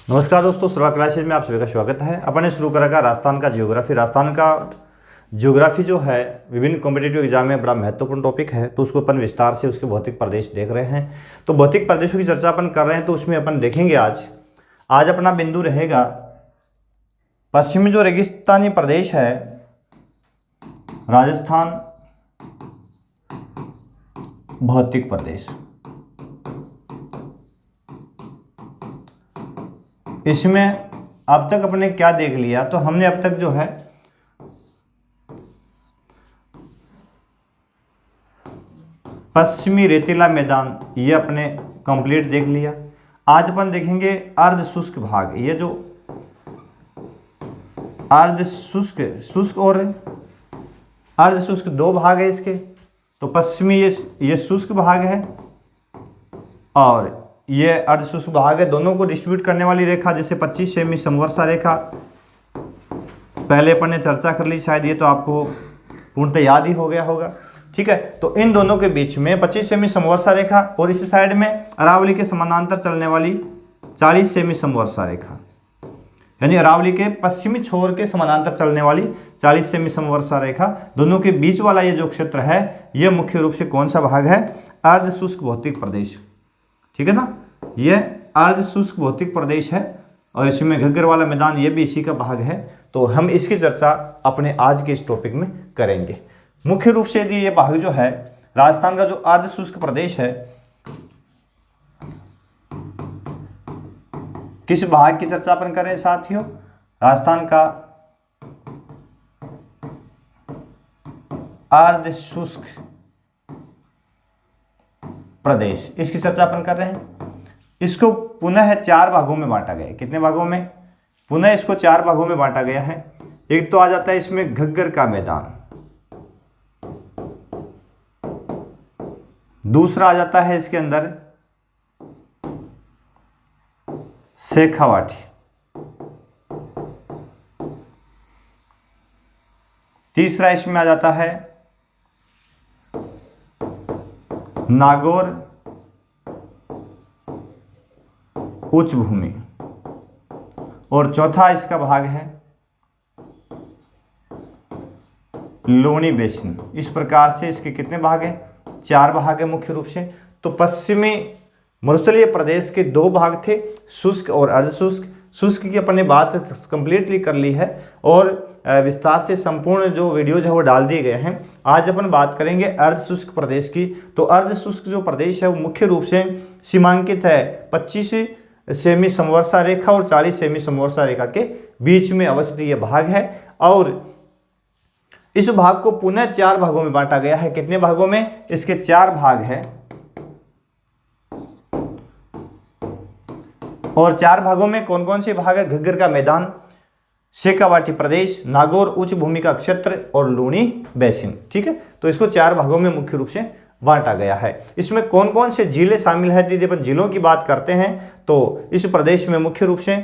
नमस्कार दोस्तों, सुरवा क्लासेज में आप सभी का स्वागत है। अपन ने शुरू करा राजस्थान का ज्योग्राफी। राजस्थान का ज्योग्राफी जो है विभिन्न कॉम्पिटिटिव एग्जाम में बड़ा महत्वपूर्ण टॉपिक है, तो उसको अपन विस्तार से उसके भौतिक प्रदेश देख रहे हैं। तो भौतिक प्रदेशों की चर्चा अपन कर रहे हैं, तो उसमें अपन देखेंगे आज अपना बिंदु रहेगा पश्चिमी जो रेगिस्तानी प्रदेश है राजस्थान भौतिक प्रदेश। इसमें अब तक अपने क्या देख लिया, तो हमने अब तक जो है पश्चिमी रेतीला मैदान ये अपने कंप्लीट देख लिया। आज अपन देखेंगे अर्ध शुष्क भाग। ये जो अर्ध शुष्क और अर्ध शुष्क दो भाग है इसके। तो पश्चिमी ये शुष्क भाग है और ये अर्ध शुष्क भाग है। दोनों को डिस्ट्रीब्यूट करने वाली रेखा जैसे 25 सेमी समवर्षा रेखा पहले अपन ने चर्चा कर ली, शायद ये तो आपको पूर्णतः याद ही हो गया होगा। ठीक है, तो इन दोनों के बीच में 25 सेमी समवर्षा रेखा और इस साइड में अरावली के समानांतर चलने वाली 40 सेमी समवर्षा रेखा, यानी अरावली के पश्चिमी छोर के समानांतर चलने वाली 40 सेमी समवर्षा रेखा, दोनों के बीच वाला ये जो क्षेत्र है ये मुख्य रूप से कौन सा भाग है? अर्ध शुष्क भौतिक प्रदेश। ठीक है ना, ये अर्ध शुष्क भौतिक प्रदेश है और इसमें घग्गर वाला मैदान ये भी इसी का भाग है। तो हम इसकी चर्चा अपने आज के इस टॉपिक में करेंगे। मुख्य रूप से यदि ये भाग जो है राजस्थान का जो अर्ध शुष्क प्रदेश है, किस भाग की चर्चा अपन करें साथियों? राजस्थान का अर्ध शुष्क प्रदेश, इसकी चर्चा अपन कर रहे हैं। इसको पुनः 4 भागों में बांटा गया है। कितने भागों में? पुनः इसको 4 भागों में बांटा गया है। एक तो आ जाता है इसमें घग्गर का मैदान, दूसरा आ जाता है इसके अंदर शेखावाटी, तीसरा इसमें आ जाता है नागौर उच्च भूमि और चौथा इसका भाग है लोनी बेसिन। इस प्रकार से इसके कितने भाग हैं? 4 भाग है मुख्य रूप से। तो पश्चिमी मरुस्थलीय प्रदेश के 2 भाग थे, शुष्क और अर्धशुष्क। शुष्क की अपने बात कंप्लीटली कर ली है और विस्तार से संपूर्ण जो वीडियोज है वो डाल दिए गए हैं। आज अपन बात करेंगे अर्ध शुष्क प्रदेश की। तो अर्ध शुष्क जो प्रदेश है वो मुख्य रूप से सीमांकित है 25 सेमी समवर्षा रेखा और 40 सेमी समवर्षा रेखा के बीच में अवस्थित ये भाग है और इस भाग को पुनः 4 भागों में बांटा गया है। कितने भागों में? इसके 4 भाग है और 4 भागों में कौन कौन से भाग है? घग्गर का मैदान, शेखावाटी प्रदेश, नागौर उच्च भूमि का क्षेत्र और लूनी बेसिन। ठीक है, तो इसको 4 भागों में मुख्य रूप से बांटा गया है। इसमें कौन कौन से जिले शामिल है? यदि अपन जिलों की बात करते हैं तो इस प्रदेश में मुख्य रूप से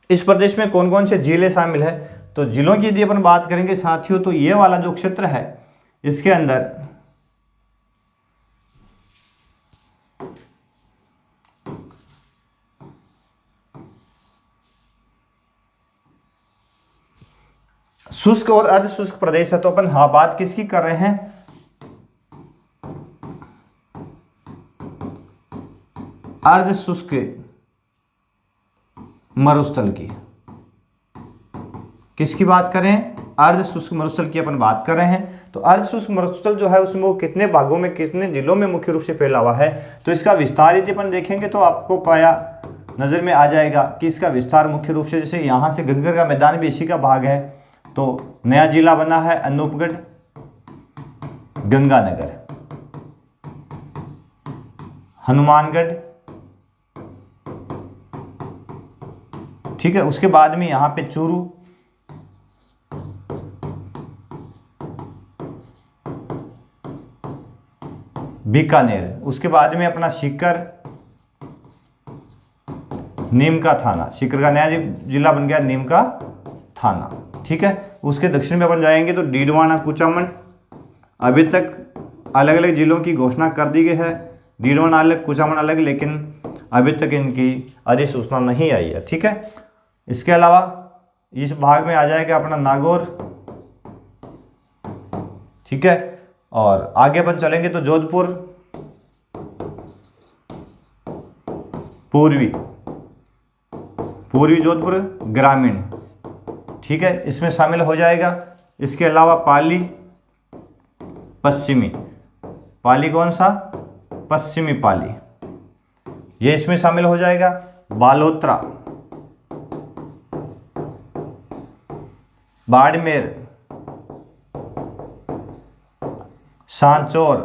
इस प्रदेश में कौन कौन से जिले शामिल है? तो जिलों की यदि अपन बात करेंगे साथियों, तो ये वाला जो क्षेत्र है इसके अंदर शुष्क और अर्ध शुष्क प्रदेश है। तो अपन बात किसकी कर रहे हैं? अर्ध शुष्क मरुस्थल की। किसकी बात करें? अर्ध शुष्क मरुस्थल की अपन बात कर रहे हैं। तो अर्ध शुष्क मरुस्थल जो है उसमें वो कितने भागों में, कितने जिलों में मुख्य रूप से फैला हुआ है? तो इसका विस्तार यदि अपन देखेंगे तो आपको पाया नजर में आ जाएगा कि इसका विस्तार मुख्य रूप से, जैसे यहाँ से घग्गर का मैदान भी इसी का भाग है, तो नया जिला बना है अनूपगढ़, गंगानगर, हनुमानगढ़। ठीक है, उसके बाद में यहाँ पे चूरू, बीकानेर, उसके बाद में अपना सीकर, नीम का थाना। सीकर का नया जिला बन गया नीम का थाना। ठीक है। उसके दक्षिण में अपन जाएंगे तो डीडवाना कुचामन, अभी तक अलग अलग जिलों की घोषणा कर दी गई है, डीडवाना अलग कुचामन अलग, लेकिन अभी तक इनकी अधिसूचना नहीं आई है, ठीक है। इसके अलावा इस भाग में आ जाएगा अपना नागौर, ठीक है। और आगे अपन चलेंगे तो जोधपुर, पूर्वी जोधपुर ग्रामीण, ठीक है, इसमें शामिल हो जाएगा। इसके अलावा पाली पश्चिमी, पाली कौन सा, पश्चिमी पाली, ये इसमें शामिल हो जाएगा। बालोतरा, बाड़मेर, सांचौर,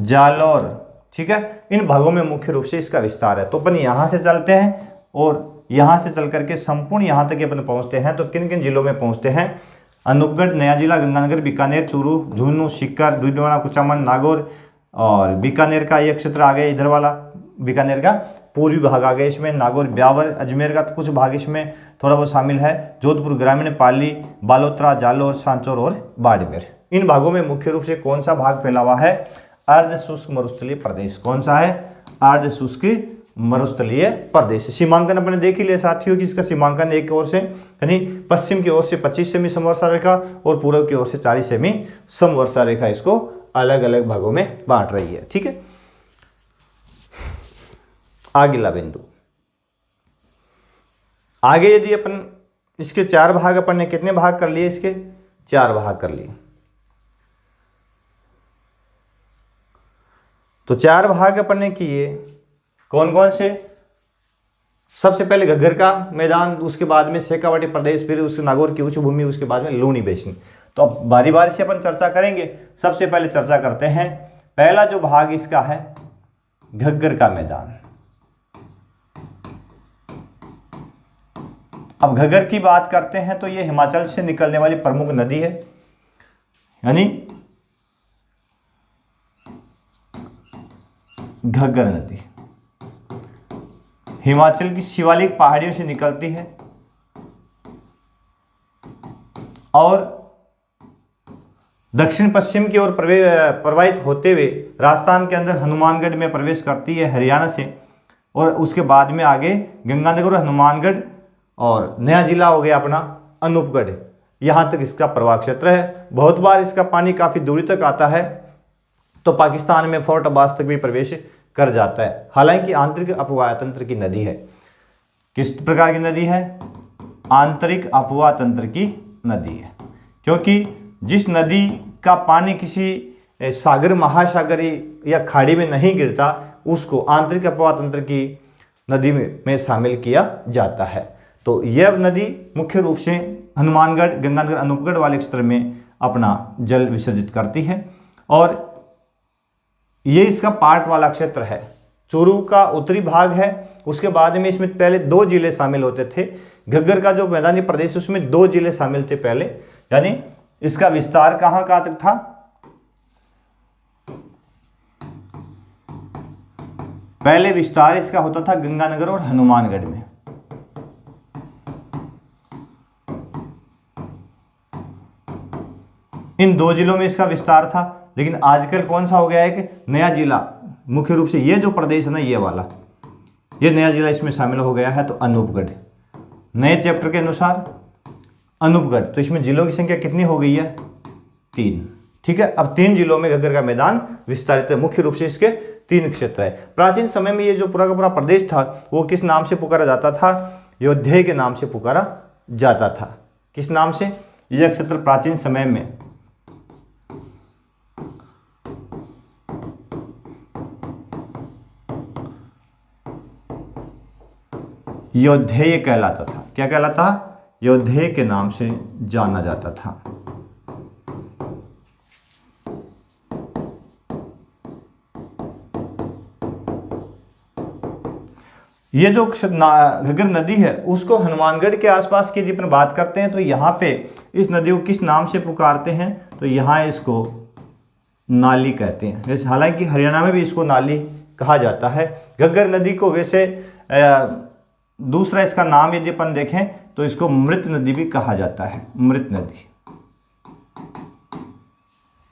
जालौर, ठीक है। इन भागों में मुख्य रूप से इसका विस्तार है। तो अपन यहां से चलते हैं और यहां से चल करके संपूर्ण यहां तक अपन पहुंचते हैं। तो किन किन जिलों में पहुंचते हैं, अनूपगढ़, नया जिला, गंगानगर, बीकानेर, चूरू, झुंझुनू, सीकर, डीडवाना, कुचामन, नागौर और बीकानेर का ये क्षेत्र आ गया, इधर वाला बीकानेर का पूर्वी भाग आ गया इसमें, नागौर, ब्यावर, अजमेर का तो कुछ भाग इसमें थोड़ा बहुत शामिल है, जोधपुर ग्रामीण, पाली, बालोतरा, जालौर, सांचौर और बाड़मेर। इन भागों में मुख्य रूप से कौन सा भाग फैला हुआ है, अर्ध शुष्क मरुस्थलीय प्रदेश। कौन सा है, अर्ध शुष्क मरुस्थलीय प्रदेश। सीमांकन अपने देख ही लिया साथियों कि इसका सीमांकन एक ओर से यानी पश्चिम की ओर से 25 सेमी समवर्षा रेखा और पूर्व की ओर से 40 सेमी समवर्षा रेखा इसको अलग अलग भागों में बांट रही है, ठीक है। अगला बिंदु, आगे यदि अपन इसके 4 भाग, अपन ने कितने भाग कर लिए, इसके 4 भाग कर लिए। तो 4 भाग अपन ने किए, कौन कौन से, सबसे पहले घग्गर का मैदान, उसके बाद में शेखावाटी प्रदेश, फिर उसके नागौर की उच्च भूमि, उसके बाद में लूनी बेसिन। तो अब बारी बारी से अपन चर्चा करेंगे। सबसे पहले चर्चा करते हैं, पहला जो भाग इसका है घग्गर का मैदान। अब घग्गर की बात करते हैं तो ये हिमाचल से निकलने वाली प्रमुख नदी है, यानी घग्गर नदी हिमाचल की शिवालिक पहाड़ियों से निकलती है और दक्षिण पश्चिम की ओर प्रवाहित होते हुए राजस्थान के अंदर हनुमानगढ़ में प्रवेश करती है हरियाणा से, और उसके बाद में आगे गंगानगर, हनुमानगढ़ और नया जिला हो गया अपना अनूपगढ़, यहाँ तक इसका प्रवाह क्षेत्र है। बहुत बार इसका पानी काफ़ी दूरी तक आता है, तो पाकिस्तान में फोर्ट अब्बास तक भी प्रवेश कर जाता है। हालांकि आंतरिक अपवाह तंत्र की नदी है। किस प्रकार की नदी है, आंतरिक अपवाह तंत्र की नदी है, क्योंकि जिस नदी का पानी किसी सागर, महासागर या खाड़ी में नहीं गिरता, उसको आंतरिक अपवाह तंत्र की नदी में शामिल किया जाता है। तो यह नदी मुख्य रूप से हनुमानगढ़, गंगानगर, अनूपगढ़ वाले क्षेत्र में अपना जल विसर्जित करती है, और ये इसका पार्ट वाला क्षेत्र है। चूरू का उत्तरी भाग है, उसके बाद में इसमें पहले 2 जिले शामिल होते थे। घग्गर का जो मैदानी प्रदेश उसमें 2 जिले शामिल थे पहले, यानी इसका विस्तार कहाँ तक था, पहले विस्तार इसका होता था गंगानगर और हनुमानगढ़ में। इन 2 जिलों में इसका विस्तार था, लेकिन आजकल कौन सा हो गया है कि नया जिला, मुख्य रूप से ये जो प्रदेश है ना, ये वाला, ये नया जिला इसमें शामिल हो गया है। तो अनूपगढ़ नए चैप्टर के अनुसार अनूपगढ़, तो इसमें जिलों की संख्या कितनी हो गई है, 3, ठीक है। अब 3 जिलों में घग्गर का मैदान विस्तारित है, मुख्य रूप से इसके 3 क्षेत्र है। प्राचीन समय में ये जो पूरा का पूरा प्रदेश था वो किस नाम से पुकारा जाता था, योद्धे के नाम से पुकारा जाता था। किस नाम से, यह क्षेत्र प्राचीन समय में योद्धेय कहलाता था। क्या कहलाता, योद्धेय के नाम से जाना जाता था। ये जो घग्गर नदी है उसको हनुमानगढ़ के आसपास की यदि अपन बात करते हैं तो यहाँ पे इस नदी को किस नाम से पुकारते हैं, तो यहाँ इसको नाली कहते हैं। हालांकि हरियाणा में भी इसको नाली कहा जाता है। घग्गर नदी को वैसे दूसरा इसका नाम यदि अपन देखें तो इसको मृत नदी भी कहा जाता है, मृत नदी।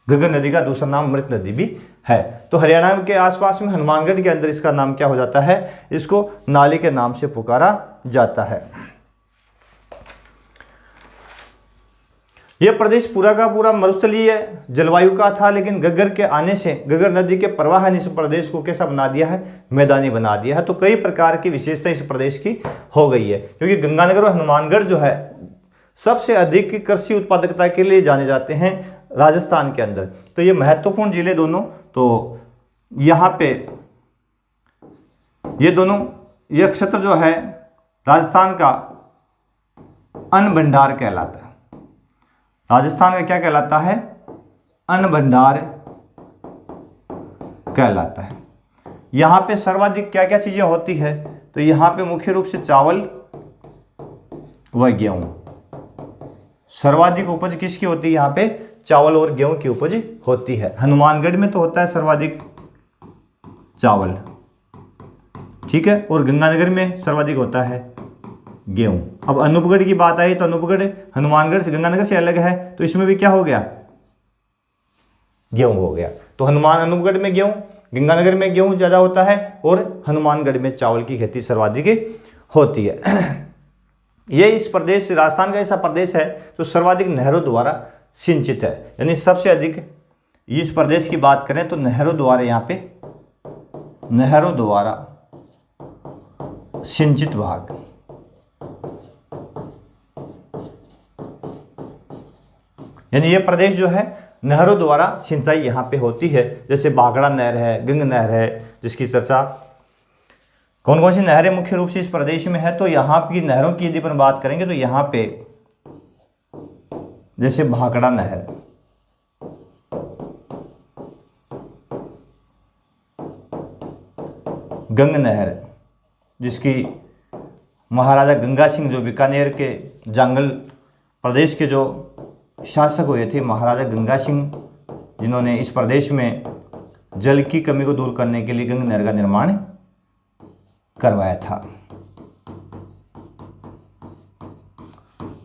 घग्गर नदी का दूसरा नाम मृत नदी भी है। तो हरियाणा के आसपास में हनुमानगढ़ के अंदर इसका नाम क्या हो जाता है, इसको नाली के नाम से पुकारा जाता है। यह प्रदेश पूरा का पूरा मरुस्थलीय जलवायु का था, लेकिन घग्गर के आने से, घग्गर नदी के प्रवाह ने इस प्रदेश को कैसा बना दिया है, मैदानी बना दिया है। तो कई प्रकार की विशेषता इस प्रदेश की हो गई है, क्योंकि गंगानगर और हनुमानगढ़ जो है सबसे अधिक कृषि उत्पादकता के लिए जाने जाते हैं राजस्थान के अंदर। तो ये महत्वपूर्ण जिले दोनों, तो यहाँ पे ये दोनों, यह क्षेत्र जो है राजस्थान का अन्न भंडार कहलाता है। राजस्थान का क्या कहलाता है, अन्न भंडार कहलाता है। यहाँ पे सर्वाधिक क्या क्या चीजें होती है, तो यहाँ पे मुख्य रूप से चावल व गेहूं, सर्वाधिक उपज किसकी होती है, यहाँ पे चावल और गेहूं की उपज होती है। हनुमानगढ़ में तो होता है सर्वाधिक चावल, ठीक है, और गंगानगर में सर्वाधिक होता है गेहूं। अब अनूपगढ़ की बात आई तो अनूपगढ़ हनुमानगढ़ से, गंगानगर से अलग है, तो इसमें भी क्या हो गया, गेहूं हो गया। तो अनूपगढ़ में गेहूं, गंगानगर में गेहूं ज्यादा होता है, और हनुमानगढ़ में चावल की खेती सर्वाधिक होती है। ये इस प्रदेश, राजस्थान का ऐसा प्रदेश है जो सर्वाधिक नहरों द्वारा सिंचित है, यानी सबसे अधिक इस प्रदेश की बात करें तो नहरों द्वारा, यहाँ पे नहरों द्वारा सिंचित भाग, यानी ये प्रदेश जो है नहरों द्वारा सिंचाई यहाँ पे होती है। जैसे भाखड़ा नहर है, गंग नहर है, जिसकी चर्चा, कौन कौन सी नहरें मुख्य रूप से इस प्रदेश में है, तो यहाँ की नहरों की यदि अपन बात करेंगे तो यहाँ पे जैसे भाखड़ा नहर, गंग नहर, जिसकी महाराजा गंगा सिंह, जो बीकानेर के जांगल प्रदेश के जो शासक हुए थे, महाराजा गंगा सिंह, जिन्होंने इस प्रदेश में जल की कमी को दूर करने के लिए गंग नहर का निर्माण करवाया था।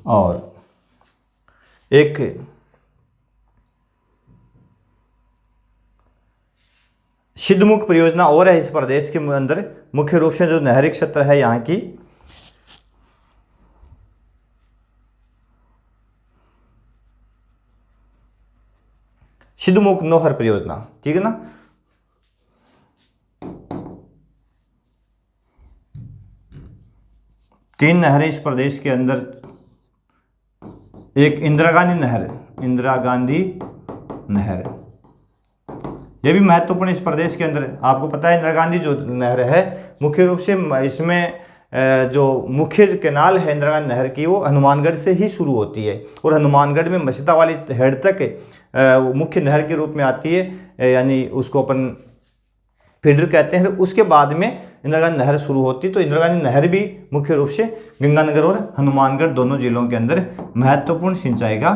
और एक सिद्धमुख परियोजना और है इस प्रदेश के अंदर, मुख्य रूप से जो नहरी क्षेत्र है यहाँ की, सिद्धमुख नोहर परियोजना, ठीक है ना। तीन नहरें इस प्रदेश के अंदर, एक इंदिरा गांधी नहर, इंदिरा गांधी नहर, यह भी महत्वपूर्ण इस प्रदेश के अंदर। आपको पता है इंदिरा गांधी जो नहर है, मुख्य रूप से इसमें जो मुख्य कैनाल है इंदिरा गांधी नहर की, वो हनुमानगढ़ से ही शुरू होती है, और हनुमानगढ़ में मछता वाली हेड तक मुख्य नहर के रूप में आती है, यानी उसको अपन फीडर कहते हैं। उसके बाद में इंदिरा गांधी नहर शुरू होती है। तो इंदिरा गांधी नहर भी मुख्य रूप से गंगानगर और हनुमानगढ़ दोनों जिलों के अंदर महत्वपूर्ण सिंचाई का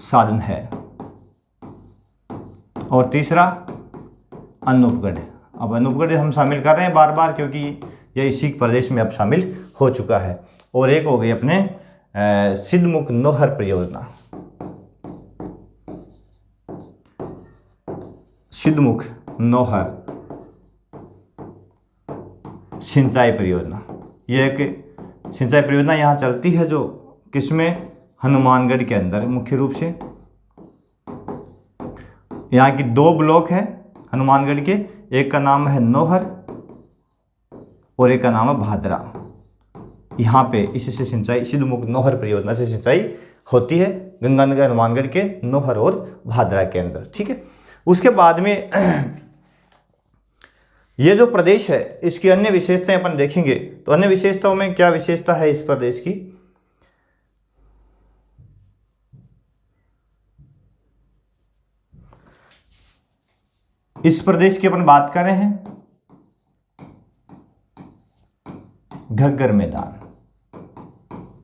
साधन है। और तीसरा अनूपगढ़। अब अनूपगढ़ हम शामिल कर रहे हैं बार बार, क्योंकि यह इसी प्रदेश में अब शामिल हो चुका है। और एक हो गई अपने सिद्धमुख नोहर परियोजना, सिद्धमुख नोहर सिंचाई परियोजना। यह एक सिंचाई परियोजना यहाँ चलती है, जो किसमें, हनुमानगढ़ के अंदर। मुख्य रूप से यहाँ की दो ब्लॉक हैं हनुमानगढ़ के, एक का नाम है नोहर और एक का नाम है भादरा। यहाँ पे इससे सिंचाई, सिद्धमुख नोहर परियोजना से सिंचाई होती है गंगानगर हनुमानगढ़ के नोहर और भादरा के अंदर, ठीक है। उसके बाद में ये जो प्रदेश है, इसकी अन्य विशेषताएं अपन देखेंगे। तो अन्य विशेषताओं में क्या विशेषता है इस प्रदेश की, इस प्रदेश की अपन बात कर रहे हैं घग्गर मैदान,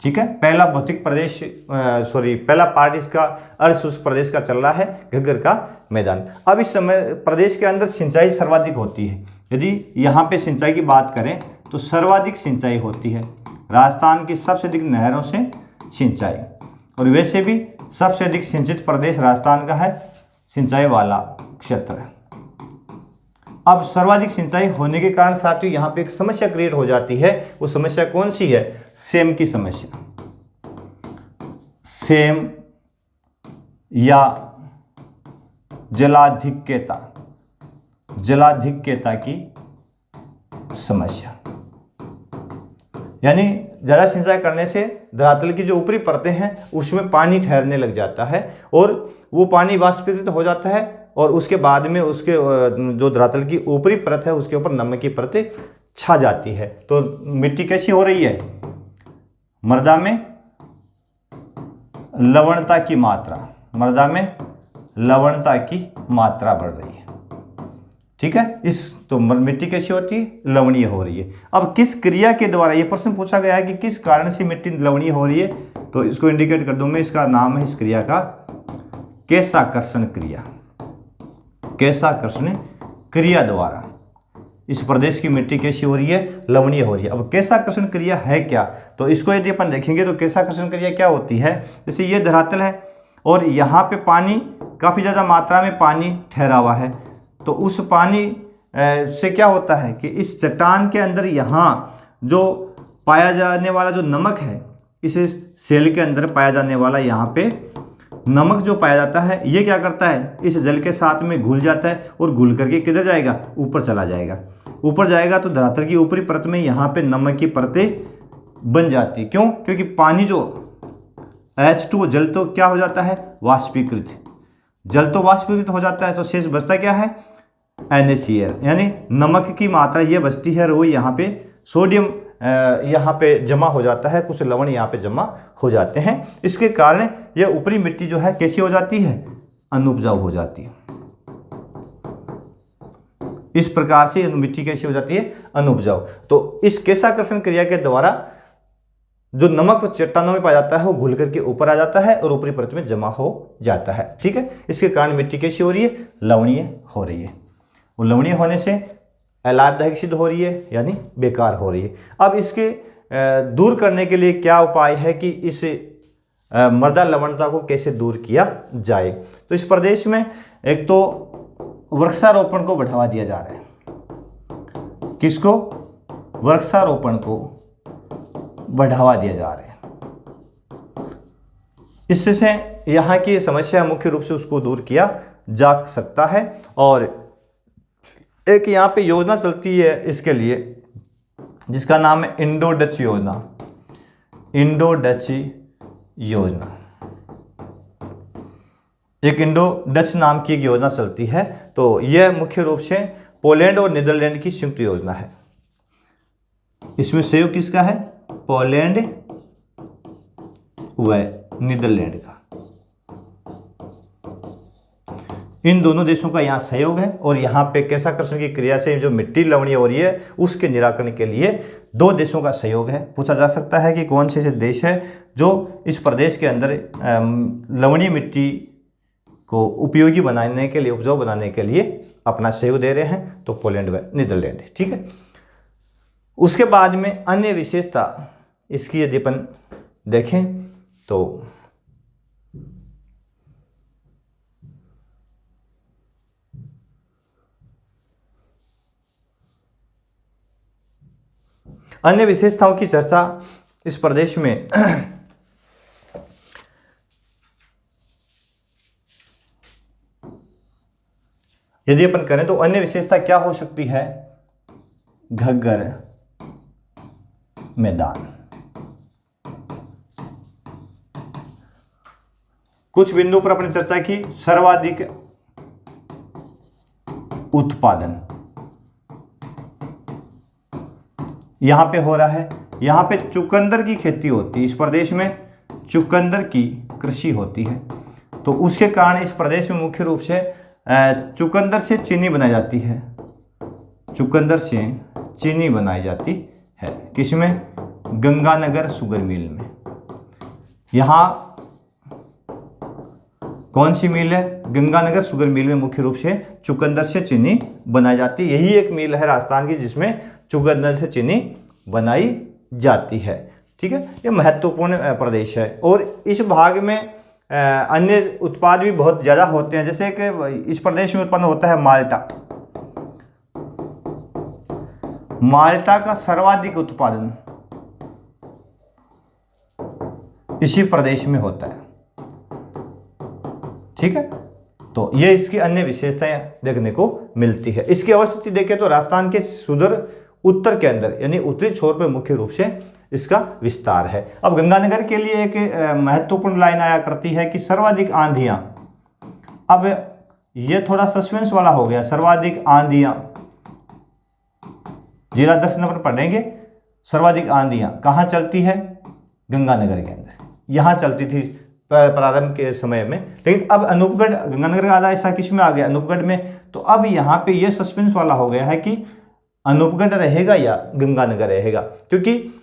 ठीक है। पहला भौतिक प्रदेश, पहला पार्ट इसका अर्धशुष्क प्रदेश का चल रहा है, घग्गर का मैदान। अब इस समय प्रदेश के अंदर सिंचाई सर्वाधिक होती है। यदि यहाँ पे सिंचाई की बात करें तो सर्वाधिक सिंचाई होती है। राजस्थान की सबसे अधिक नहरों से सिंचाई, और वैसे भी सबसे अधिक सिंचित प्रदेश राजस्थान का है, सिंचाई वाला क्षेत्र। अब सर्वाधिक सिंचाई होने के कारण साथियों यहाँ पे एक समस्या क्रिएट हो जाती है। वो समस्या कौन सी है? सेम की समस्या। सेम या जलाधिक्यता की समस्या, यानी ज़्यादा सिंचाई करने से धरातल की जो ऊपरी परतें हैं उसमें पानी ठहरने लग जाता है और वो पानी वाष्पीकृत हो जाता है, और उसके बाद में उसके जो धरातल की ऊपरी परत है उसके ऊपर नमक की परतें छा जाती है। तो मिट्टी कैसी हो रही है? मृदा में लवणता की मात्रा बढ़ रही है। ठीक है, तो मिट्टी कैसी होती है? लवणीय हो रही है। अब किस क्रिया के द्वारा, ये प्रश्न पूछा गया है कि किस कारण से मिट्टी लवणीय हो रही है, तो इसको इंडिकेट कर दूं मैं, इसका नाम है इस क्रिया का केशाकर्षण क्रिया। केशाकर्षण क्रिया द्वारा इस प्रदेश की मिट्टी कैसी हो रही है? लवणीय हो रही है। अब केशाकर्षण क्रिया है क्या? तो इसको यदि अपन देखेंगे तो केशाकर्षण क्रिया क्या होती है? जैसे ये धरातल है और यहाँ पे पानी, काफ़ी ज़्यादा मात्रा में पानी ठहरा हुआ है, तो उस पानी से क्या होता है कि इस चट्टान के अंदर यहाँ जो पाया जाने वाला जो नमक है, इस सेल के अंदर पाया जाने वाला यहाँ पे नमक जो पाया जाता है, ये क्या करता है? इस जल के साथ में घुल जाता है और घुल करके किधर जाएगा? ऊपर चला जाएगा। ऊपर जाएगा तो धरातल की ऊपरी परत में यहाँ पे नमक की परतें बन जाती। क्यों? क्योंकि पानी जो H2 जल तो क्या हो जाता है? वाष्पीकृत। जल तो वाष्पीकृत हो जाता है, तो शेष बचता क्या है? NaCl, यानी नमक की मात्रा ये बचती है, और वो यहाँ पे सोडियम यहाँ पे जमा हो जाता है, कुछ लवण यहाँ पे जमा हो जाते हैं। इसके कारण ये ऊपरी मिट्टी जो है कैसी हो जाती है? अनुपजाऊ हो जाती है। इस प्रकार से मिट्टी कैसी हो जाती है? अनुपजाऊ। तो इस केशाकर्षण क्रिया के द्वारा जो नमक चट्टानों में पाया जाता है वो घुल करके ऊपर आ जाता है और ऊपरी परत में जमा हो जाता है। ठीक है, इसके कारण मिट्टी कैसी हो रही है? लवणीय हो रही है। वो लवणीय होने से अलाभदायक सिद्ध हो रही है, यानी बेकार हो रही है। अब इसके दूर करने के लिए क्या उपाय है कि इस मृदा लवणता को कैसे दूर किया जाए? तो इस प्रदेश में एक तो वृक्षारोपण को बढ़ावा दिया जा रहा है। किसको? वृक्षारोपण को बढ़ावा दिया जा रहा है। इससे यहाँ की समस्या मुख्य रूप से उसको दूर किया जा सकता है। और एक यहाँ पे योजना चलती है इसके लिए, जिसका नाम है इंडो डच योजना। इंडो डच योजना, एक इंडो डच नाम की एक योजना चलती है। तो यह मुख्य रूप से पोलैंड और नीदरलैंड की संयुक्त योजना है। इसमें सहयोग किसका है? पोलैंड व नीदरलैंड का। इन दोनों देशों का यहाँ सहयोग है, और यहाँ पे केशाकर्षण की क्रिया से जो मिट्टी लवणीय हो रही है उसके निराकरण के लिए दो देशों का सहयोग है। पूछा जा सकता है कि कौन से ऐसे देश है जो इस प्रदेश के अंदर लवणीय मिट्टी को उपयोगी बनाने के लिए, उपजाऊ बनाने के लिए अपना सहयोग दे रहे हैं? तो पोलैंड व नीदरलैंड। ठीक है, उसके बाद में अन्य विशेषता इसकी यदि अपन देखें तो अन्य विशेषताओं की चर्चा इस प्रदेश में यदि अपन करें तो अन्य विशेषता क्या हो सकती है? घग्गर मैदान। कुछ बिंदु पर अपनी चर्चा की। सर्वाधिक उत्पादन यहां पे हो रहा है। यहां पे चुकंदर की खेती होती है। इस प्रदेश में चुकंदर की कृषि होती है, तो उसके कारण इस प्रदेश में मुख्य रूप से चुकंदर से चीनी बनाई जाती है। चुकंदर से चीनी बनाई जाती है। किसमें? गंगानगर शुगर मिल में। यहाँ कौन सी मिल है? गंगानगर शुगर मिल में मुख्य रूप से चुकंदर से चीनी बनाई जाती है। यही एक मिल है राजस्थान की जिसमें चुकंदर से चीनी बनाई जाती है। ठीक है, ये महत्वपूर्ण प्रदेश है। और इस भाग में अन्य उत्पाद भी बहुत ज़्यादा होते हैं, जैसे कि इस प्रदेश में उत्पन्न होता है माल्टा। माल्टा का सर्वाधिक उत्पादन इसी प्रदेश में होता है। ठीक है, तो ये इसकी अन्य विशेषताएं देखने को मिलती है। इसकी अवस्थिति देखें तो राजस्थान के सुदूर उत्तर के अंदर यानी उत्तरी छोर पर मुख्य रूप से इसका विस्तार है। अब गंगानगर के लिए एक महत्वपूर्ण लाइन आया करती है कि सर्वाधिक आंधियां। अब ये थोड़ा सस्पेंस वाला हो गया, सर्वाधिक आंधियां जिला 10 नंबर पढ़ेंगे। सर्वाधिक आंधियां कहाँ चलती है? गंगानगर के अंदर, यहाँ चलती थी प्रारंभ के समय में। लेकिन अब अनूपगढ़, गंगानगर का आधा हिस्सा किस में आ गया? अनूपगढ़ में। तो अब यहाँ पे ये सस्पेंस वाला हो गया है कि अनूपगढ़ रहेगा या गंगानगर रहेगा, क्योंकि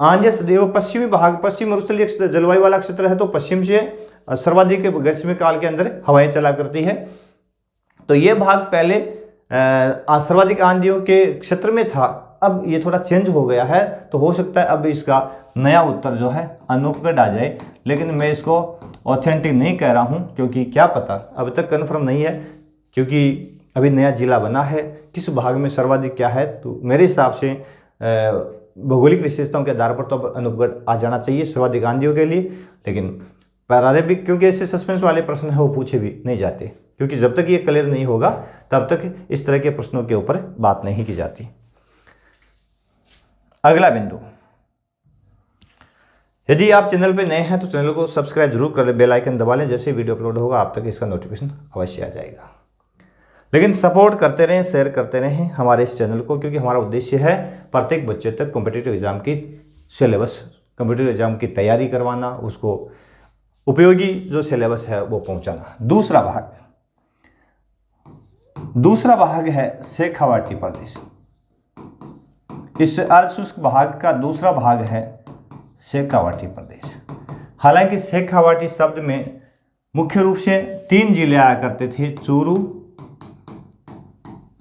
आंध्र सदैव पश्चिमी भाग, पश्चिम मरुस्थलीय जलवायु वाला क्षेत्र है, तो पश्चिम से सर्वाधिक ग्रीष्म काल के अंदर हवाएं चला करती है। तो ये भाग पहले सर्वाधिक आंधियों के क्षेत्र में था, अब ये थोड़ा चेंज हो गया है। तो हो सकता है अब इसका नया उत्तर जो है अनूपगढ़ आ जाए, लेकिन मैं इसको ऑथेंटिक नहीं कह रहा हूँ, क्योंकि क्या पता, अब तक कन्फर्म नहीं है, क्योंकि अभी नया जिला बना है। किस भाग में सर्वाधिक क्या है, तो मेरे हिसाब से भौगोलिक विशेषताओं के आधार पर तो अब अनूपगढ़ आ जाना चाहिए सर्वाधिक आंधियों के लिए। लेकिन प्रारंभिक, क्योंकि ऐसे सस्पेंस वाले प्रश्न है वो पूछे भी नहीं जाते, क्योंकि जब तक ये क्लियर नहीं होगा तब तक इस तरह के प्रश्नों के ऊपर बात नहीं की जाती। अगला बिंदु, यदि आप चैनल पर नए हैं तो चैनल को सब्सक्राइब जरूर कर लें, बेल आइकन दबा लें, जैसे वीडियो अपलोड होगा आप तक इसका नोटिफिकेशन अवश्य आ जाएगा। लेकिन सपोर्ट करते रहें, शेयर करते रहें हमारे इस चैनल को, क्योंकि हमारा उद्देश्य है प्रत्येक बच्चे तक कॉम्पिटिटिव एग्जाम की सिलेबस, कॉम्पिटिटिव एग्जाम की तैयारी करवाना, उसको उपयोगी जो सिलेबस है वो पहुंचाना। दूसरा भाग है शेखावाटी प्रदेश। इस अर्धशुष्क भाग का दूसरा भाग है शेखावाटी प्रदेश। हालांकि शेखावाटी शब्द में मुख्य रूप से 3 जिले आया करते थे, चूरू,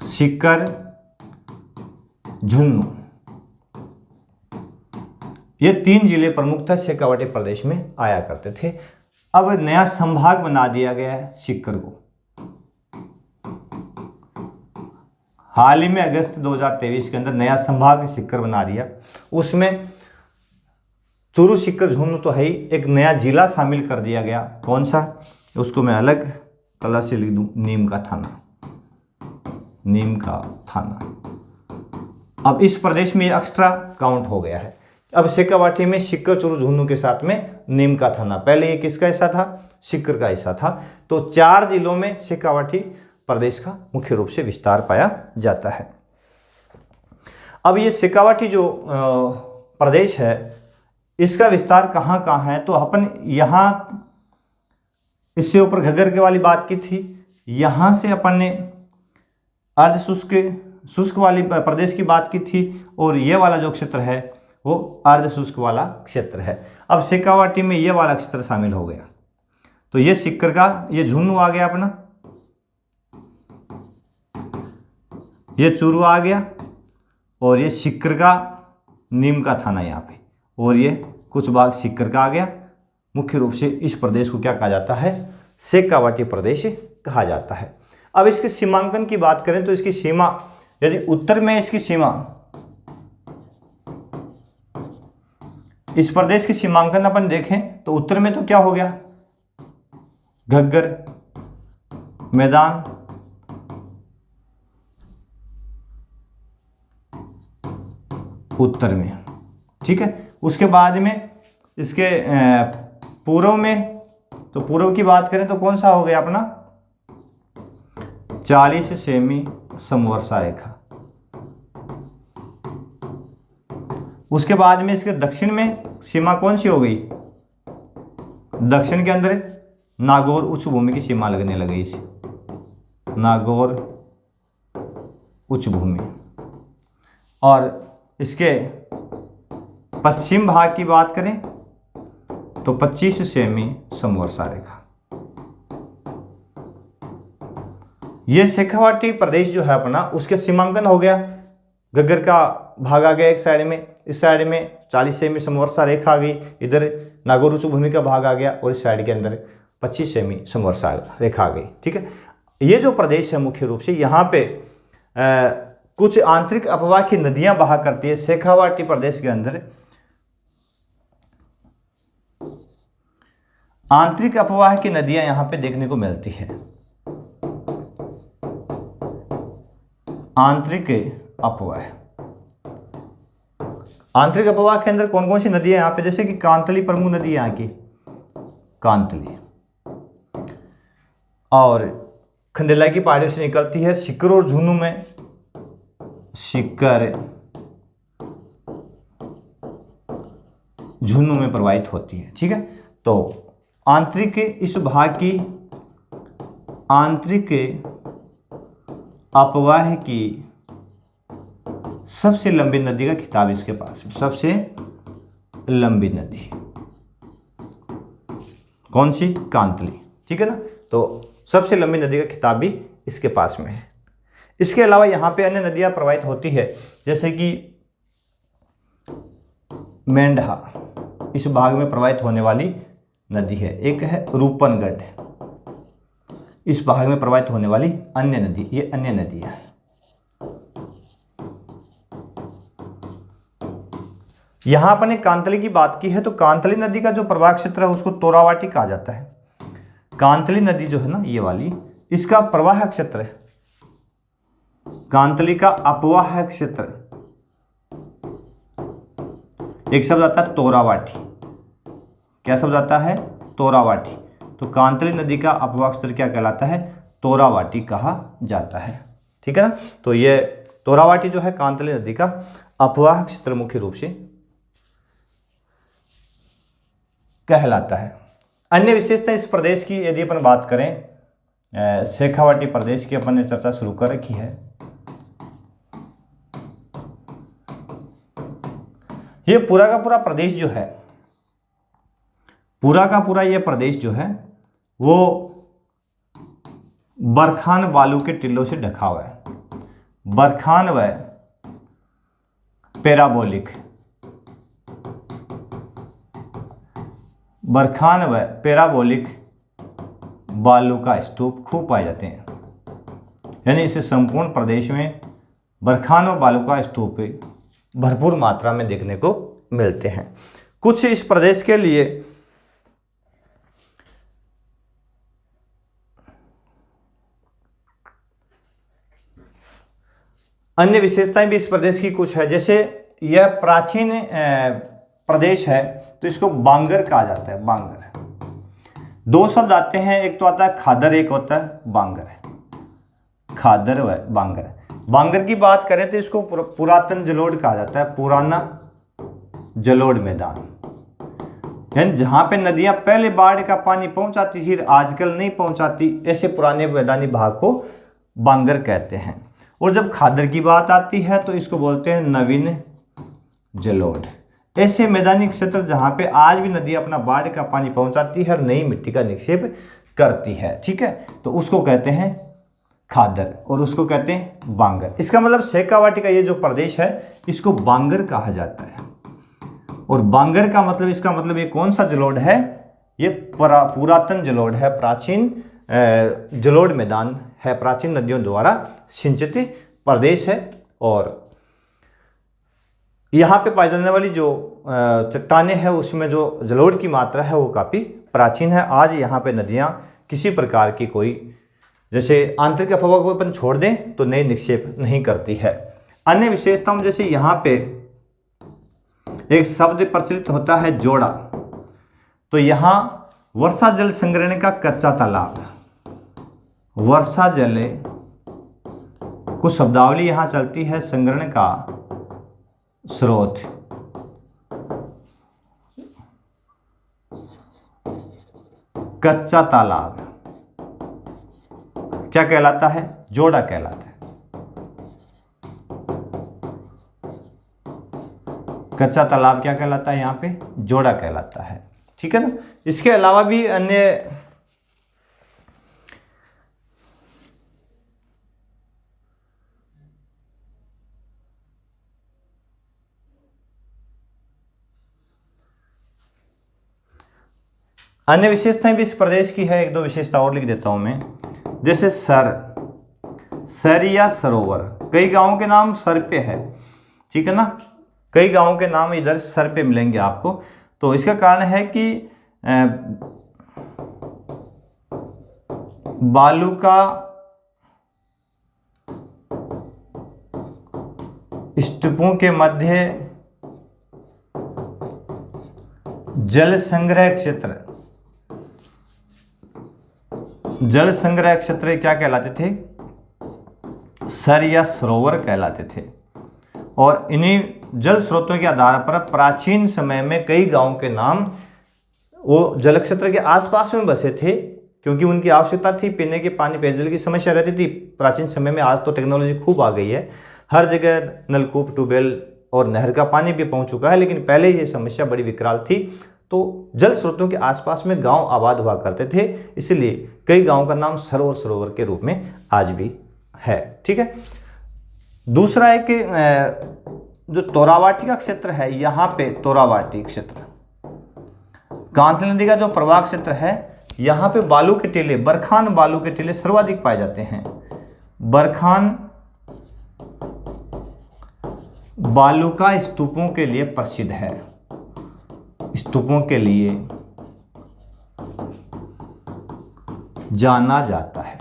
सीकर, झुंझुनू। ये 3 जिले प्रमुखतः शेखावाटी प्रदेश में आया करते थे। अब नया संभाग बना दिया गया है सीकर को। हाल ही में अगस्त 2023 के अंदर नया संभाग सीकर बना दिया। उसमें चूरू, सीकर, झुंझुनू तो है ही, एक नया जिला शामिल कर दिया गया। कौन सा? उसको मैं अलग कलर से लिख दूं, नीम का थाना। नीम का थाना अब इस प्रदेश में एक्स्ट्रा काउंट हो गया है। अब शेखावाटी में सीकर, चूरू, झुंझुनू के साथ में नीम का थाना। पहले ये किसका हिस्सा था? सीकर का हिस्सा था। तो 4 जिलों में शेखावाटी प्रदेश का मुख्य रूप से विस्तार पाया जाता है। अब ये शेखावाटी जो प्रदेश है, इसका विस्तार कहाँ कहाँ है? तो अपन यहाँ इससे ऊपर घग्गर के वाली बात की थी, यहाँ से अपन ने शुष्क वाली प्रदेश की बात की थी, और ये वाला जो क्षेत्र है वो अर्धशुष्क वाला क्षेत्र है। अब शेखावाटी में ये वाला क्षेत्र शामिल हो गया। तो ये सीकर का, ये झुंझुनू आ गया अपना, ये चूरू आ गया, और ये सीकर का नीम का थाना यहाँ पे, और ये कुछ भाग सीकर का आ गया। मुख्य रूप से इस प्रदेश को क्या कहा जाता है? शेखावाटी प्रदेश कहा जाता है। अब इसके सीमांकन की बात करें तो इसकी सीमा, यदि उत्तर में इसकी सीमा, इस प्रदेश की सीमांकन अपन देखें तो उत्तर में तो क्या हो गया? घग्गर, मैदान, उत्तर में। ठीक है, उसके बाद में इसके पूर्व में, तो पूर्व की बात करें तो कौन सा हो गया अपना? 40 सेमी समवर्षा रेखा। उसके बाद में इसके दक्षिण में सीमा कौन सी हो गई? दक्षिण के अंदर नागौर उच्च भूमि की सीमा लगने लगी इसे, नागौर उच्च भूमि। और इसके पश्चिम भाग की बात करें तो 25 सेमी समवर्षा रेखा। ये शेखावाटी प्रदेश जो है अपना, उसके सीमांकन हो गया घग्गर का भाग आ गया एक साइड में, इस साइड में 40 सेमी समवर्षा रेखा आ गई, इधर नागौर उच्च भूमि का भाग आ गया और इस साइड के अंदर 25 सेमी समवर्षा रेखा आ गई। ठीक है, ये जो प्रदेश है मुख्य रूप से यहाँ पे कुछ आंतरिक अपवाह की नदियां बहा करती है। शेखावाटी प्रदेश के अंदर आंतरिक अपवाह की नदियां यहाँ पे देखने को मिलती है। आंतरिक अपवाह, आंतरिक अपवाह के अंदर कौन कौन सी नदियां यहाँ पे, जैसे कि कांतली प्रमुख नदी है यहाँ की, कांतली, और खंडेला की पहाड़ियों से निकलती है, सीकर और झुन्नू में, सीकर झुन्नू में प्रवाहित होती है। ठीक है, तो आंतरिक इस भाग की आंतरिक अपवाह की सबसे लंबी नदी का खिताब इसके पास में, सबसे लंबी नदी कौन सी, कांतली। ठीक है ना, तो सबसे लंबी नदी का खिताब भी इसके पास में है। इसके अलावा यहाँ पे अन्य नदियाँ प्रवाहित होती है, जैसे कि मेंढा इस भाग में प्रवाहित होने वाली नदी है, एक है रूपनगढ़ इस भाग में प्रवाहित होने वाली अन्य नदी, ये अन्य नदियाँ है। यहाँ अपने कांतली की बात की है तो कांतली नदी का जो प्रवाह क्षेत्र है उसको तोरावाटी कहा जाता है। कांतली नदी जो है ना ये वाली, इसका प्रवाह क्षेत्र है, कांतली का अपवाह क्षेत्र, एक शब्द आता है तोरावाटी, क्या शब्द आता है, तोरावाटी। तो कांतली नदी का अपवाह क्षेत्र क्या कहलाता है, तोरावाटी कहा जाता है। ठीक है ना, तो ये तोरावाटी जो है कांतली नदी का अपवाह क्षेत्र मुख्य रूप से कहलाता है। अन्य विशेषता इस प्रदेश की यदि अपन बात करें, शेखावाटी प्रदेश की अपन ने चर्चा शुरू कर रखी है। ये पूरा का पूरा प्रदेश जो है, पूरा का पूरा ये प्रदेश जो है वो बरखान बालू के टिल्लों से ढका हुआ है। बरखान व पैराबोलिक, बरखान व पैराबोलिक बालू का स्तूप खूब पाए जाते हैं। यानी इस संपूर्ण प्रदेश में बरखान व बालू का स्तूप भरपूर मात्रा में देखने को मिलते हैं। कुछ इस प्रदेश के लिए अन्य विशेषताएं भी इस प्रदेश की कुछ है, जैसे यह प्राचीन प्रदेश है तो इसको बांगर कहा जाता है। बांगर, दो शब्द आते हैं, एक तो आता है खादर, एक होता है बांगर। खादर व बांगर, बांगर की बात करें तो इसको पुरातन जलोढ़ कहा जाता है, पुराना जलोढ़ मैदान। यानी जहाँ पे नदियाँ पहले बाढ़ का पानी पहुँचाती थी आजकल नहीं पहुँचाती, ऐसे पुराने मैदानी भाग को बांगर कहते हैं। और जब खादर की बात आती है तो इसको बोलते हैं नवीन जलोढ़। ऐसे मैदानी क्षेत्र जहाँ पे आज भी नदी अपना बाढ़ का पानी पहुँचाती है और नई मिट्टी का निक्षेप करती है, ठीक है, तो उसको कहते हैं खादर और उसको कहते हैं बांगर। इसका मतलब शेखावाटी का ये जो प्रदेश है इसको बांगर कहा जाता है। और बांगर का मतलब, इसका मतलब ये कौन सा जलोढ़ है, ये पुरातन जलोढ़ है, प्राचीन जलोढ़ मैदान है, प्राचीन नदियों द्वारा सिंचित प्रदेश है। और यहाँ पे पाई जाने वाली जो चट्टानें हैं उसमें जो जलोढ़ की मात्रा है वो काफ़ी प्राचीन है। आज यहाँ पे नदियाँ किसी प्रकार की कोई, जैसे आंतरिक अफवाह को अपन छोड़ दें तो नए निक्षेप नहीं करती है। अन्य विशेषताओं में जैसे यहाँ पे एक शब्द प्रचलित होता है जोड़ा, तो यहाँ वर्षा जल संग्रहण का कच्चा तालाब, वर्षा जल कुछ शब्दावली यहाँ चलती है, संग्रहण का स्रोत, कच्चा तालाब क्या कहलाता है, जोड़ा कहलाता है। कच्चा तालाब क्या कहलाता है, यहाँ पे जोड़ा कहलाता है, ठीक है ना। इसके अलावा भी अन्य अन्य विशेषताएं भी इस प्रदेश की है, एक दो विशेषता और लिख देता हूं मैं। जैसे सर या सरोवर, कई गांवों के नाम सर पे है, ठीक है ना, कई गांवों के नाम इधर सर पे मिलेंगे आपको। तो इसका कारण है कि बालू का स्तूपों के मध्य जल संग्रह क्षेत्र क्या कहलाते थे? सर या सरोवर कहलाते थे। और इन्हीं जल स्रोतों के आधार पर प्राचीन समय में कई गांवों के नाम वो जल क्षेत्र के आसपास में बसे थे, क्योंकि उनकी आवश्यकता थी, पीने के पानी पेयजल की समस्या रहती थी प्राचीन समय में। आज तो टेक्नोलॉजी खूब आ गई है, हर जगह नलकूप, ट्यूबवेल और नहर का पानी भी पहुंच चुका है, लेकिन पहले ये समस्या बड़ी विकराल थी। तो जल स्रोतों के आसपास में गांव आबाद हुआ करते थे, इसलिए कई गांवों का नाम सर और सरोवर के रूप में आज भी है, ठीक है। दूसरा है कि जो तोरावाटी का क्षेत्र है, यहाँ पे तोरावाटी क्षेत्र, कांतली नदी का जो प्रवाह क्षेत्र है, यहाँ पे बालू के टीले, बरखान बालू के टीले सर्वाधिक पाए जाते हैं। बरखान बालू का स्तूपों के लिए प्रसिद्ध है, स्तूपों के लिए जाना जाता है,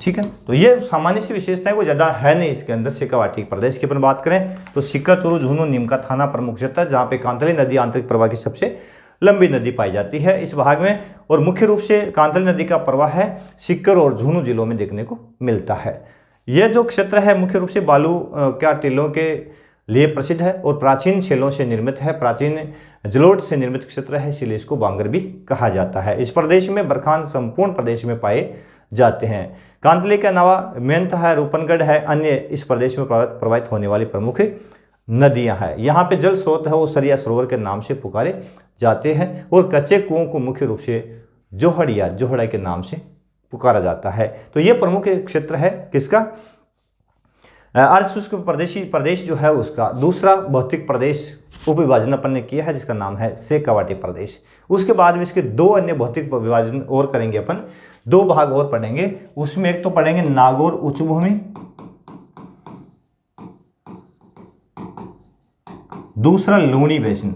ठीक है। तो ये सामान्य सी विशेषताएं, वो ज्यादा है नहीं इसके अंदर। शेखावाटी प्रदेश की अपन बात करें तो सिक्कर, चोरू, झुंझुनू, नीमका थाना प्रमुख क्षेत्र, जहाँ पे कांतली नदी आंतरिक प्रवाह की सबसे लंबी नदी पाई जाती है इस भाग में। और मुख्य रूप से कांतली नदी का प्रवाह है सिक्कर और झुंझुनू जिलों में देखने को मिलता है। यह जो क्षेत्र है मुख्य रूप से बालू क्या टीलों के लिए प्रसिद्ध है और प्राचीन शैलों से निर्मित है, प्राचीन जलोढ़ से निर्मित क्षेत्र है, इसलिए इसको बांगर भी कहा जाता है। इस प्रदेश में बरखान संपूर्ण प्रदेश में पाए जाते हैं। कांतली के अलावा मेंथ है, रूपनगढ़ है, अन्य इस प्रदेश में प्रवाहित होने वाली प्रमुख नदियां हैं। यहाँ पे जल स्रोत है वो सर या सरोवर के नाम से पुकारे जाते हैं। और कच्चे कुओं को मुख्य रूप से जोहड़ा के नाम से पुकारा जाता है। तो ये प्रमुख क्षेत्र है किसका? अर्धशुष्क प्रदेश जो है उसका। दूसरा भौतिक प्रदेश उपविभाजन अपन ने किया है जिसका नाम है शेखावाटी प्रदेश। उसके बाद में इसके दो अन्य भौतिक विभाजन और करेंगे अपन, दो भाग और पढ़ेंगे। उसमें एक तो पढ़ेंगे नागौर उच्च भूमि, दूसरा लूणी बेसिन।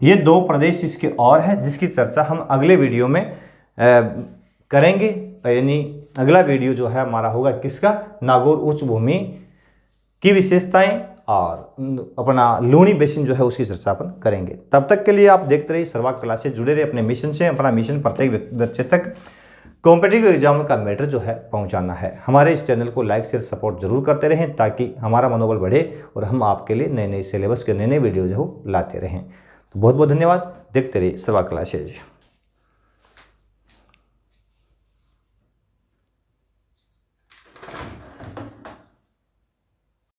ये दो प्रदेश इसके और है जिसकी चर्चा हम अगले वीडियो में करेंगे। यानी अगला वीडियो जो है हमारा होगा किसका? नागौर उच्च भूमि की विशेषताएं और अपना लूणी बेसिन जो है उसकी चर्चा अपन करेंगे। तब तक के लिए आप देखते रहिए सर्वाग क्लासेस, जुड़े रहिए अपने मिशन से। अपना मिशन प्रत्येक बच्चे तक कॉम्पिटिटिव एग्जाम का मैटर जो है पहुंचाना है। हमारे इस चैनल को लाइक शेयर सपोर्ट जरूर करते रहें ताकि हमारा मनोबल बढ़े और हम आपके लिए नए नए सिलेबस के नए वीडियो जो लाते रहें। तो बहुत बहुत धन्यवाद, देखते रहिए सर्वाग क्लासेस।